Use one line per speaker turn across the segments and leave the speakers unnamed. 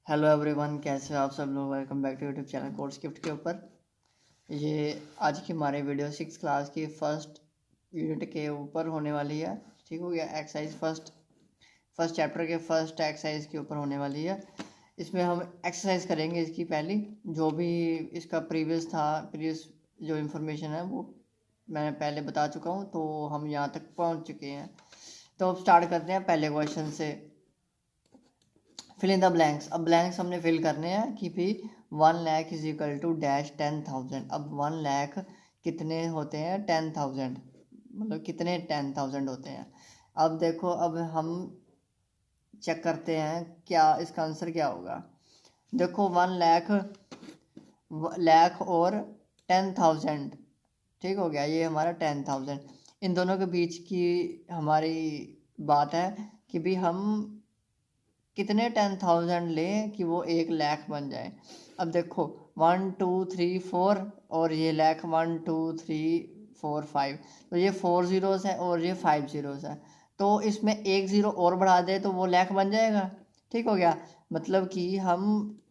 Hello everyone, कैसे हो आप सब लोग। Welcome back to YouTube channel course gift के ऊपर। ये आज की हमारी वीडियो 6 क्लास की फर्स्ट यूनिट के ऊपर होने वाली है। ठीक हो गया। एक्सरसाइज फर्स्ट चैप्टर के फर्स्ट एक्सरसाइज के ऊपर होने वाली है। इसमें हम एक्सरसाइज करेंगे इसकी पहली, जो भी इसका प्रीवियस जो इन्फॉर्मेशन है वो मैं पहले बता चुका हूँ, तो हम यहाँ तक पहुँच चुके हैं। तो अब स्टार्ट करते हैं पहले क्वेश्चन से। Fill in the blanks. अब ब्लैंक्स हमने फिल करने हैं कि भी 1 lakh is equal to dash 10,000। अब 1 लाख कितने होते हैं? 10,000। मतलब कितने 10,000 होते हैं। अब देखो, अब हम चेक करते हैं क्या इसका आंसर क्या होगा। देखो 1 लाख और 10,000, ठीक हो गया। ये हमारा 10,000, इन दोनों के बीच की हमारी बात है कि भी हम कितने 10,000 लें कि वो 1 लाख बन जाए। अब देखो 1 2 3 4 और ये लाख 1 2 3 4 5, तो ये 4 जीरोस है और ये 5 जीरोस है। तो इसमें एक ज़ीरो और बढ़ा दे तो वो लाख बन जाएगा। ठीक हो गया। मतलब कि हम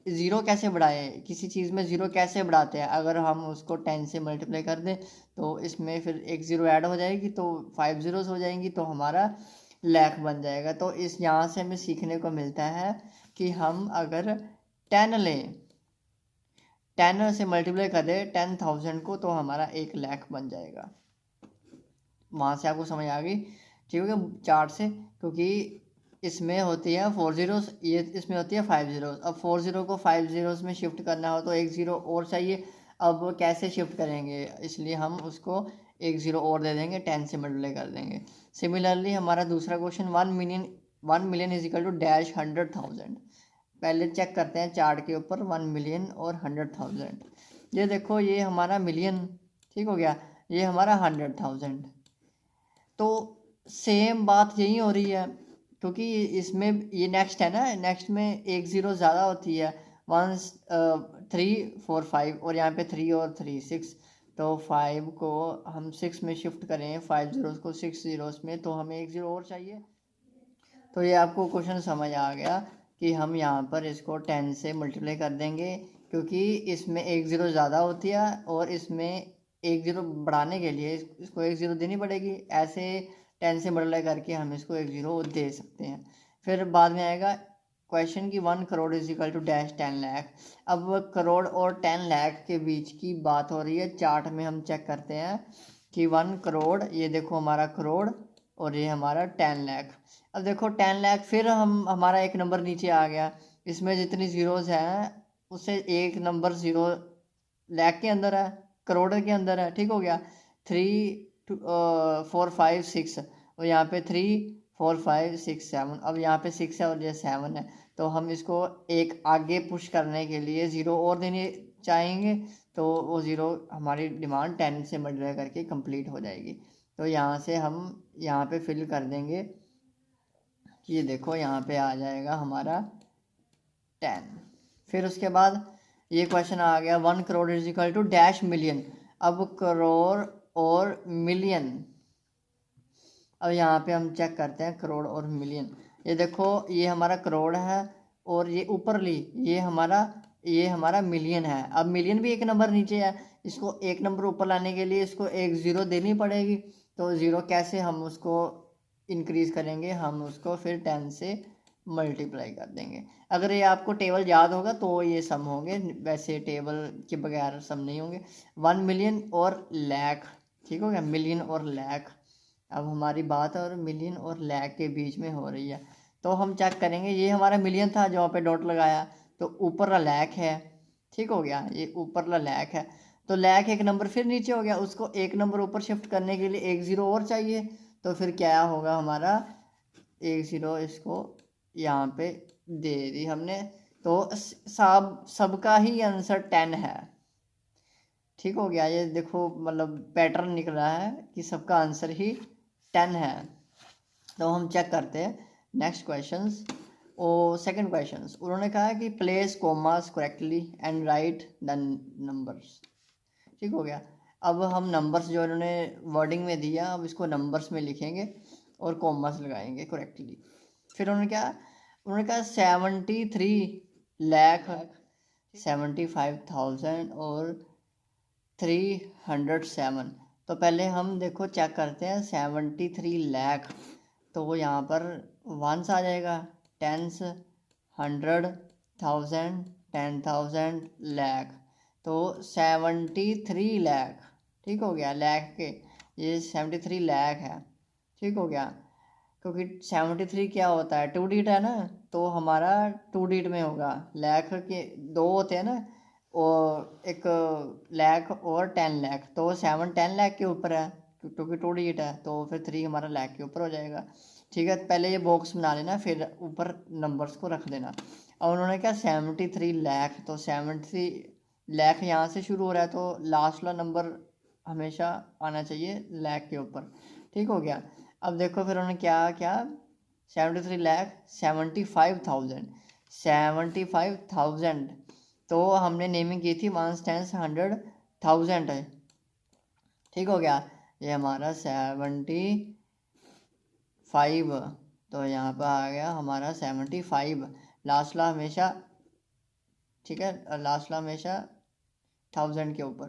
ज़ीरो कैसे बढ़ाए, किसी चीज़ में ज़ीरो कैसे बढ़ाते हैं। अगर हम उसको 10 से मल्टीप्लाई कर दें तो इसमें फिर एक ज़ीरो ऐड हो जाएगी, तो 5 जीरोस हो जाएंगी, तो हमारा लाख बन जाएगा। तो इस यहाँ से हमें सीखने को मिलता है कि हम अगर 10 लें, 10 से मल्टीप्लाई कर दें 10,000 को, तो हमारा 1 लाख बन जाएगा। वहाँ से आपको समझ आ गई, ठीक है, चार्ट से। क्योंकि इसमें होती है 4 जीरोस, ये इसमें होती है 5 जीरोस। अब 4 जीरो को 5 जीरोस में शिफ्ट करना हो तो एक ज़ीरो और चाहिए। अब कैसे शिफ्ट करेंगे, इसलिए हम उसको एक ज़ीरो और दे देंगे, 10 से मल्टीप्लाई कर देंगे। सिमिलरली हमारा दूसरा question 1 million is equal to dash 100,000। पहले चेक करते हैं चार्ट के ऊपर 1 मिलियन और 100,000। ये देखो, ये हमारा मिलियन, ठीक हो गया, ये हमारा 100,000। तो सेम बात यही हो रही है, क्योंकि इसमें ये नेक्स्ट है ना, नेक्स्ट में एक ज़ीरो ज़्यादा होती है। 1 3 4 5 और यहाँ पे 3 और 3 6, तो 5 को हम 6 में शिफ्ट करें, 5 जीरोस को 6 जीरोस में, तो हमें एक ज़ीरो और चाहिए। तो ये आपको क्वेश्चन समझ आ गया कि हम यहाँ पर इसको 10 से मल्टीप्लाई कर देंगे, क्योंकि इसमें एक ज़ीरो ज़्यादा होती है और इसमें एक ज़ीरो बढ़ाने के लिए इसको एक ज़ीरो देनी पड़ेगी। ऐसे 10 से मल्टीप्लाई करके हम इसको एक ज़ीरो दे सकते हैं। फिर बाद में आएगा क्वेश्चन की 1 crore is equal to dash 10 lakh. अब करोड़ और 10 लाख के बीच की बात हो रही है। चार्ट में हम चेक करते हैं कि 1 करोड़, ये देखो हमारा करोड़, और ये हमारा 10 लाख। अब देखो 10 लाख, फिर हम हमारा एक नंबर नीचे आ गया। इसमें जितनी ज़ीरोज़ हैं उससे एक नंबर ज़ीरो लाख के अंदर है, करोड़ के अंदर है। ठीक हो गया। 3 4 5 6, और यहाँ पे 3 4 5 6 7। अब यहाँ पे 6 है और ये 7 है, तो हम इसको एक आगे पुश करने के लिए ज़ीरो और देने चाहेंगे, तो वो ज़ीरो हमारी डिमांड 10 से मल्टीप्लाई करके कंप्लीट हो जाएगी। तो यहाँ से हम यहाँ पे फिल कर देंगे, ये देखो यहाँ पे आ जाएगा हमारा 10। फिर उसके बाद ये क्वेश्चन आ गया 1 crore is equal to dash million. अब करोड़ और मिलियन, अब यहाँ पे हम चेक करते हैं करोड़ और मिलियन। ये देखो, ये हमारा करोड़ है और ये ऊपरली ये हमारा मिलियन है। अब मिलियन भी एक नंबर नीचे है, इसको एक नंबर ऊपर लाने के लिए इसको एक ज़ीरो देनी पड़ेगी। तो ज़ीरो कैसे हम उसको इंक्रीज़ करेंगे, हम उसको फिर 10 से मल्टीप्लाई कर देंगे। अगर ये आपको टेबल याद होगा तो ये सम होंगे, वैसे टेबल के बगैर सम नहीं होंगे। 1 मिलियन और लाख, ठीक हो गया, मिलियन और लाख। अब हमारी बात और मिलियन और लाख के बीच में हो रही है, तो हम चेक करेंगे। ये हमारा मिलियन था जहाँ पे डॉट लगाया, तो ऊपर लाख है, ठीक हो गया, ये ऊपर लाख है। तो लाख एक नंबर फिर नीचे हो गया, उसको एक नंबर ऊपर शिफ्ट करने के लिए एक ज़ीरो और चाहिए। तो फिर क्या होगा हमारा, एक ज़ीरो इसको यहाँ पे दे दी हमने। तो सब सबका ही आंसर 10 है। ठीक हो गया। ये देखो, मतलब पैटर्न निकल रहा है कि सबका आंसर ही 10 है। तो हम चेक करते हैं नेक्स्ट क्वेश्चंस। और सेकंड क्वेश्चंस उन्होंने कहा कि place commas correctly and write the numbers. ठीक हो गया। अब हम नंबर्स जो इन्होंने वर्डिंग में दिया, अब इसको नंबर्स में लिखेंगे और कॉमास लगाएंगे करेक्टली। फिर उन्होंने कहा 73 1,75,000 और 307। तो पहले हम देखो चेक करते हैं 73 लाख, तो वो यहाँ पर वंस आ जाएगा, टेंस, 100,000, 10,000, लाख, तो 73 लाख। ठीक हो गया, लाख के ये 73 लाख है। ठीक हो गया, क्योंकि 73 क्या होता है, 2 डिजिट है ना, तो हमारा 2 डिजिट में होगा। लाख के 2 होते हैं ना, और एक लाख और 10 लाख, तो 10 लाख के ऊपर है क्योंकि 2 डिजिट है, तो फिर 3 हमारा लाख के ऊपर हो जाएगा। ठीक है, पहले ये बॉक्स बना लेना, फिर ऊपर नंबर्स को रख देना। अब उन्होंने क्या 73 लाख, तो 73 लाख यहाँ से शुरू हो रहा है, तो लास्ट वाला नंबर हमेशा आना चाहिए लाख के ऊपर। ठीक हो गया, अब देखो फिर उन्होंने क्या क्या 73 लाख 75,000, तो हमने नेमिंग की थी 1 10 100,000 है। ठीक हो गया, ये हमारा 75, तो यहाँ पर आ गया हमारा 75, लास्ट ला हमेशा, ठीक है, लास्ट ला हमेशा 1000 के ऊपर,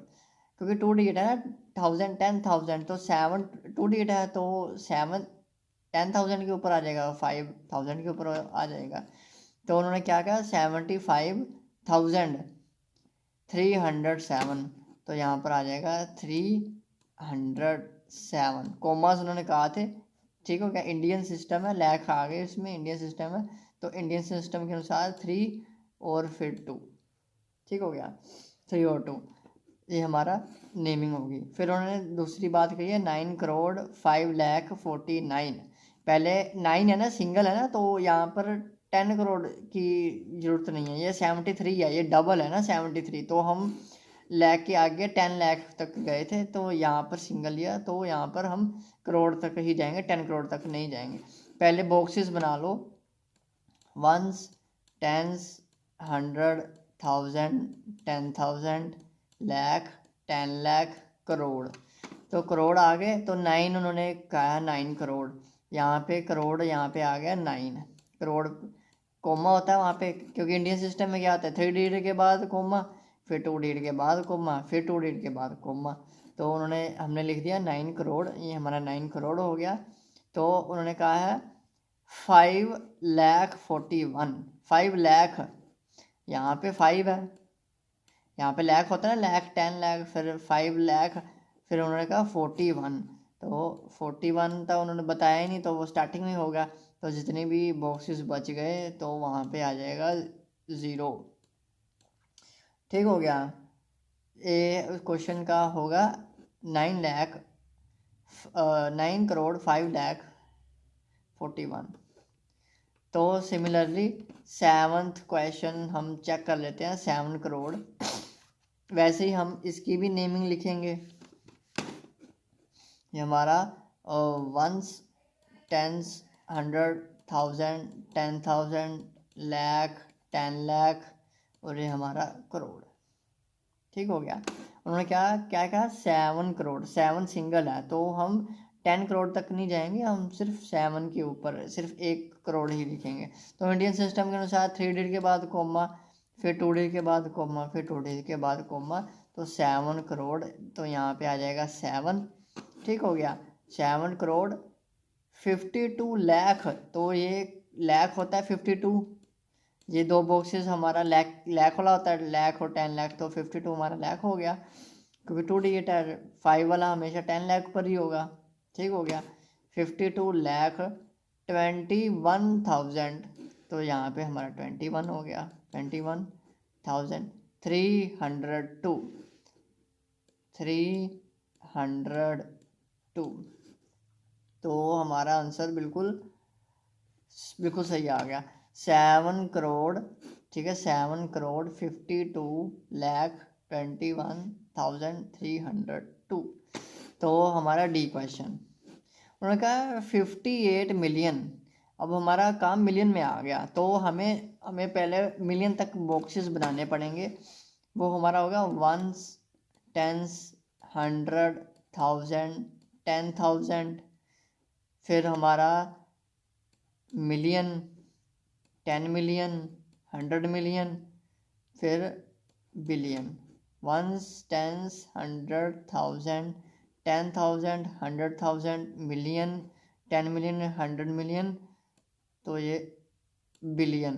क्योंकि 2 डिजिट है ना, 1000 10,000, तो 7 2 डिजिट है, तो 7 10,000 के ऊपर आ जाएगा, 5,000 के ऊपर आ जाएगा। तो उन्होंने क्या कहा 75,307, तो यहाँ पर आ जाएगा 307, कोमास उन्होंने कहा थे। ठीक हो गया, इंडियन सिस्टम है, लैख आ गए इसमें, इंडियन सिस्टम है, तो इंडियन सिस्टम के अनुसार 3 और फिर 2। ठीक हो गया, 3 और 2, ये हमारा नेमिंग होगी। फिर उन्होंने दूसरी बात कही है 9,05,49,। पहले 9 है ना, सिंगल है ना, तो यहाँ पर 10 करोड़ की ज़रूरत नहीं है, ये 73 है, ये डबल है ना 73, तो हम लाख के आगे 10 लाख तक गए थे, तो यहाँ पर सिंगल लिया, तो यहाँ पर हम करोड़ तक ही जाएंगे, 10 करोड़ तक नहीं जाएंगे। पहले बॉक्सेस बना लो, 1s 10s 100,000 10,000 लाख 10 लाख करोड़, तो करोड़ आ गए, तो 9 उन्होंने कहा 9 करोड़, यहाँ पे करोड़, यहाँ पे आ गया 9 करोड़, कोमा होता है वहाँ पे, क्योंकि इंडियन सिस्टम में क्या होता है 3 डिजिट के बाद कोमा, फिर 2 डिजिट के बाद कोमा, फिर 2 डिजिट के बाद कोमा, तो उन्होंने हमने लिख दिया 9 करोड़, ये हमारा 9 करोड़ हो गया। तो उन्होंने कहा है 5,41,000, 5 लाख, यहाँ पे 5 है, यहाँ पे लाख होता है ना, लाख 10 लाख, फिर 5 लाख, फिर उन्होंने कहा 41, तो 41 तो उन्होंने बताया ही नहीं, तो वो स्टार्टिंग में होगा, तो जितने भी बॉक्सेस बच गए तो वहाँ पे आ जाएगा 0। ठीक हो गया, ये क्वेश्चन का होगा 9 करोड़ 5,41,000। तो सिमिलरली 7th क्वेश्चन हम चेक कर लेते हैं, 7 करोड़, वैसे ही हम इसकी भी नेमिंग लिखेंगे। ये हमारा 1s 10s 100,000 10,000 लाख 10 लाख और ये हमारा करोड़। ठीक हो गया, उन्होंने क्या क्या कहा 7 करोड़, 7 सिंगल है, तो हम 10 करोड़ तक नहीं जाएंगे, हम सिर्फ 7 के ऊपर सिर्फ 1 करोड़ ही लिखेंगे। तो इंडियन सिस्टम के अनुसार 3 डिजिट के बाद कोमा, फिर 2 डिजिट के बाद कोमा, फिर 2 डिजिट के बाद कोमा, तो 7 करोड़, तो यहाँ पे आ जाएगा 7। ठीक हो गया, 7 करोड़ 52 लाख, तो ये लाख होता है 52, ये 2 बॉक्सेस हमारा लाख वाला होता है, लाख और 10 लाख, तो 52 हमारा लाख हो गया, क्योंकि 2 डिजिट है, 5 वाला हमेशा 10 लाख पर ही होगा। ठीक हो गया, 52 लाख 21,000, तो यहाँ पे हमारा 21 हो गया, 21,302 302, तो हमारा आंसर बिल्कुल बिल्कुल सही आ गया, 7 करोड़। ठीक है, 7 करोड़ 52,21,302, तो हमारा डी क्वेश्चन। उन्होंने कहा 58 मिलियन, अब हमारा काम मिलियन में आ गया, तो हमें पहले मिलियन तक बॉक्सेस बनाने पड़ेंगे। वो हमारा होगा 1s 10s 100,000 10,000, फिर हमारा मिलियन 10 मिलियन 100 मिलियन, फिर billion, ones, tens, 100,000, 10,000, 100,000, million, 10 million, 100 million, तो ये बिलियन।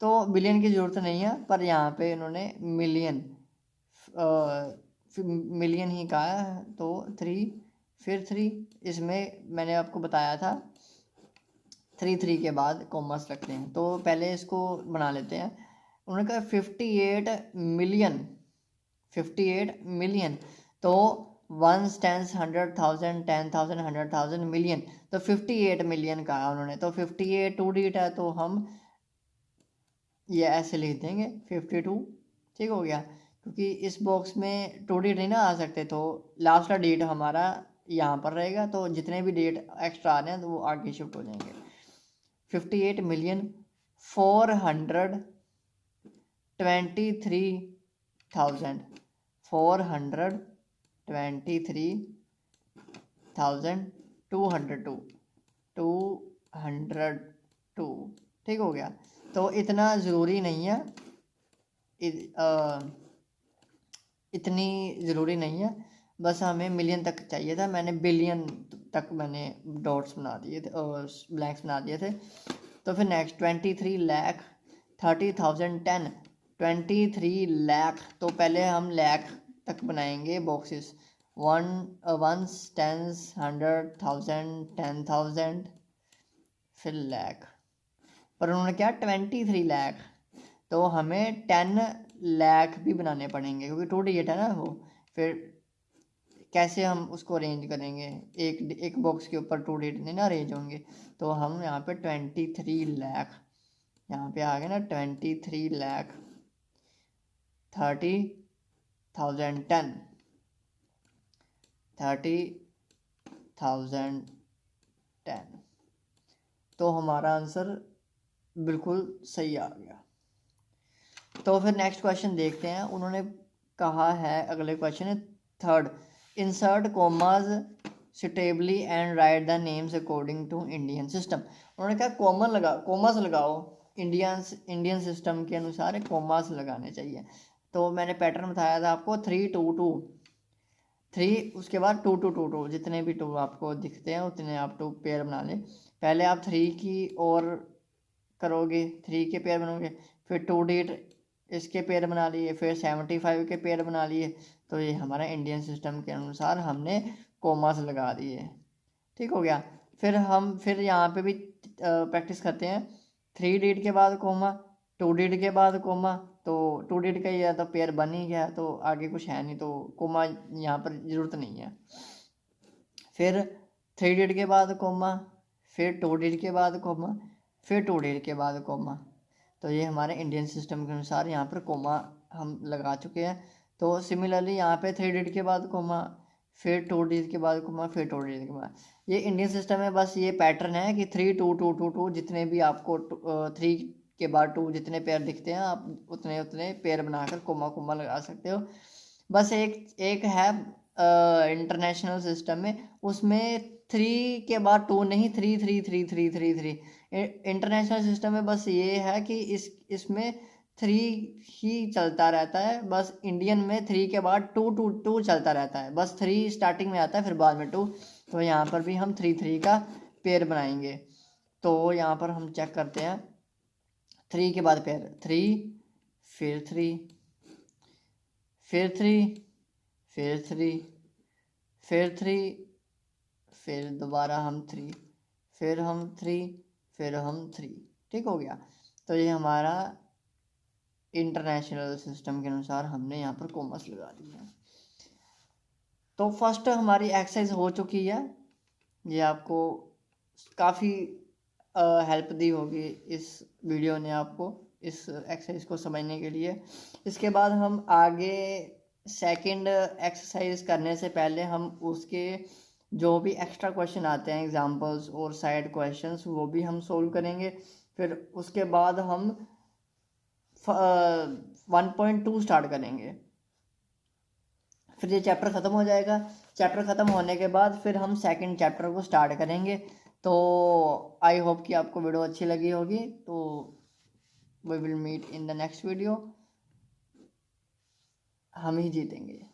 तो बिलियन की ज़रूरत नहीं है, पर यहाँ पे इन्होंने मिलियन मिलियन ही कहा है, तो 3, फिर 3, इसमें मैंने आपको बताया था 3 के बाद कॉमर्स रखते हैं। तो पहले इसको बना लेते हैं। उन्होंने कहा 58 मिलियन, 58 मिलियन, तो वंस, टेंस, 100,000, 10,000, 100,000, मिलियन, तो 58 मिलियन कहा उन्होंने। तो 58 टू डिजिट है, तो हम ये ऐसे लिख देंगे 52, ठीक हो गया। क्योंकि इस बॉक्स में टू डिजिट नहीं ना आ सकते, तो लास्ट का डिजिट हमारा यहाँ पर रहेगा, तो जितने भी डिजिट एक्स्ट्रा आ रहे हैं तो वो आगे शिफ्ट हो जाएंगे। 58 मिलियन 423,000, 423,202, 202, ठीक हो गया। तो इतना ज़रूरी नहीं है, इतनी ज़रूरी नहीं है, बस हमें मिलियन तक चाहिए था। मैंने बिलियन तक मैंने डॉट्स बना दिए थे, ब्लैंक्स बना दिए थे। तो फिर नेक्स्ट 23,30,30,010, 23 लाख, तो पहले हम लाख तक बनाएंगे बॉक्सेस, वंस, टेंस, 100,000, 10,000, फिर लाख। पर उन्होंने क्या 23 लाख, तो हमें 10 लाख भी बनाने पड़ेंगे, क्योंकि टू डिजिट है ना वो। फिर कैसे हम उसको अरेंज करेंगे, एक बॉक्स के ऊपर टू डिजिट नहीं ना अरेंज होंगे। तो हम यहाँ पे 23 लाख, यहाँ पे आ गए ना 23 लाख 30,010, 30,010, तो हमारा आंसर बिल्कुल सही आ गया। तो फिर नेक्स्ट क्वेश्चन देखते हैं। उन्होंने कहा है, अगले क्वेश्चन है 3rd, insert commas suitably and write the names according to Indian system. उन्होंने कहा कॉमास लगाओ, इंडियन सिस्टम के अनुसार कॉमास लगाने चाहिए। तो मैंने पैटर्न बताया था आपको 3 2 2 3, उसके बाद 2 2 2 2, जितने भी 2 आपको दिखते हैं उतने आप 2 पेयर बना लें। पहले आप 3 की और करोगे, 3 के पेयर बनोगे, फिर 2 डिजिट इसके पेयर बना लिए, फिर 75 के पेयर बना लिए। तो ये हमारा इंडियन सिस्टम के अनुसार हमने कोमास लगा दिए, ठीक हो गया। फिर यहाँ पे भी प्रैक्टिस करते हैं। 3 डिजिट के बाद कोमा, 2 डिजिट के बाद कोमा, तो 2 डिजिट का ये तो पेयर बन ही गया, तो आगे कुछ है नहीं, तो कोमा यहाँ पर ज़रूरत नहीं है। फिर 3 डिजिट के बाद कोमा, फिर 2 डिजिट के बाद कोमा, फिर 2 डिजिट के बाद कोमा। तो ये हमारे इंडियन सिस्टम के अनुसार यहाँ पर कोमा हम लगा चुके हैं। तो सिमिलरली यहाँ पे 3 डिजिट के बाद कोमा, फिर 2 डिजिट के बाद कोमा, फिर 2 डिजिट के बाद। ये इंडियन सिस्टम में बस ये पैटर्न है कि 3 2 2 2 2, जितने भी आपको 3 के बाद 2 जितने पेयर दिखते हैं आप उतने उतने पेयर बनाकर कोमा कोमा लगा सकते हो। बस एक है इंटरनेशनल सिस्टम में, उसमें 3 के बाद 2 नहीं, 3 3 3 3 3 3। इंटरनेशनल सिस्टम में बस ये है कि इसमें 3 ही चलता रहता है। बस इंडियन में 3 के बाद 2 2 2 चलता रहता है, बस 3 स्टार्टिंग में आता है, फिर बाद में 2। तो यहाँ पर भी हम 3 3 का पेयर बनाएंगे। तो यहाँ पर हम चेक करते हैं, 3 के बाद पेयर 3, फिर 3, फिर 3, फिर 3, फिर 3, फिर दोबारा हम 3, फिर हम 3, फिर हम 3, ठीक हो गया। तो ये हमारा इंटरनेशनल सिस्टम के अनुसार हमने यहाँ पर कॉमर्स लगा दिया। तो फर्स्ट हमारी एक्सरसाइज हो चुकी है, ये आपको काफ़ी हेल्प दी होगी इस वीडियो ने आपको इस एक्सरसाइज को समझने के लिए। इसके बाद हम आगे सेकंड एक्सरसाइज करने से पहले हम उसके जो भी एक्स्ट्रा क्वेश्चन आते हैं, एग्जांपल्स और साइड क्वेश्चंस, वो भी हम सोल्व करेंगे। फिर उसके बाद हम 1.2 स्टार्ट करेंगे, फिर ये चैप्टर ख़त्म हो जाएगा। चैप्टर ख़त्म होने के बाद फिर हम सेकंड चैप्टर को स्टार्ट करेंगे। तो आई होप कि आपको वीडियो अच्छी लगी होगी। तो we will meet in the next video. हम ही जीतेंगे।